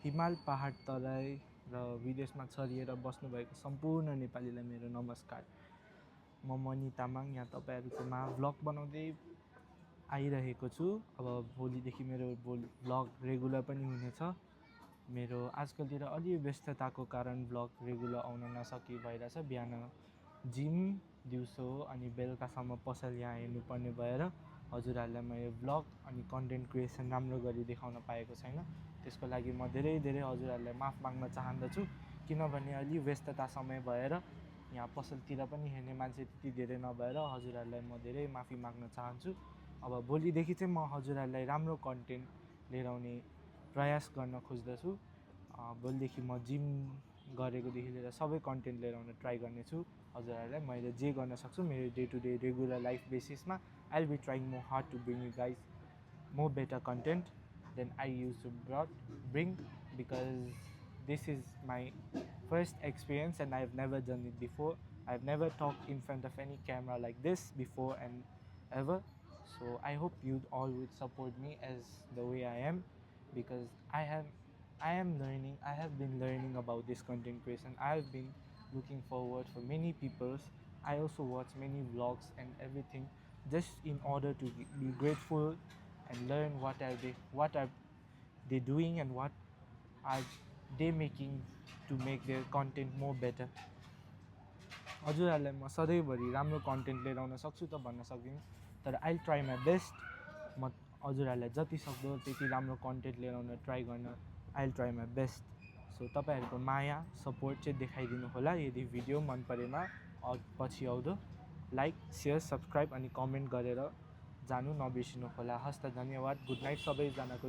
हिमाल पहाड तराई र विदेशमा छरिएर बस्नुभएको सम्पूर्ण नेपालीलाई मेरो नमस्कार। म मणि तामाङ यहाँ तपाईँहरूकोमा भ्लग बनाउँदै आइरहेको छु। अब भोलिदेखि मेरो भ्लग रेगुलर पनि हुनेछ। मेरो आजकलतिर अलि व्यस्तताको कारण भ्लग रेगुलर आउन नसकी भइरहेछ। बिहान जिम, दिउँसो अनि बेलुकासम्म पसल यहाँ हेर्नुपर्ने भएर हजुरहरूलाई मैले भ्लग अनि कन्टेन्ट क्रिएसन राम्रो गरी देखाउन पाएको छैन। त्यसको लागि म धेरै हजुरहरूलाई माफ माग्न चाहन्दछु, किनभने अलि व्यस्तता समय भएर यहाँ पसलतिर पनि हेर्ने मान्छे त्यति धेरै नभएर हजुरहरूलाई म धेरै माफी माग्न चाहन्छु। अब भोलिदेखि चाहिँ म हजुरहरूलाई राम्रो कन्टेन्ट लिएर आउने प्रयास गर्न खोज्दछु। भोलिदेखि म जिम गरेकोदेखि लिएर सबै कन्टेन्ट लिएर आउन ट्राई गर्नेछु। हजुरहरूलाई मैले जे गर्न सक्छु मेरो day to day regular life बेसिसमा I will be trying more hard to bring you guys more better content than I use to bring, because this is my first experience and I've never done it before. I've never talked in front of any camera like this before and ever. So I hope you all would support me as the way I am, because I am learning. I have been learning about this content creation. I have been looking forward for many people's. I also watch many vlogs and everything just in order to be grateful and learn what are they doing and what are they making to make their content more better. हजुरहरूलाई म सधैँभरि राम्रो content लिएर आउन सक्छु त भन्न सक्दिनँ, तर I will try my best. म हजुरहरूलाई जति सक्दो त्यति राम्रो कन्टेन्ट लिएर आउन ट्राई गर्न I will try my best. So तपाईँहरूको माया सपोर्ट चाहिँ देखाइदिनु होला। यदि भिडियो मन परेमा पछि आउँदो लाइक, सेयर, सब्सक्राइब अनि कमेन्ट गरेर जानु नबिर्सिनु होला। हस्त धन्यवाद। गुड नाइट सबैजनाको।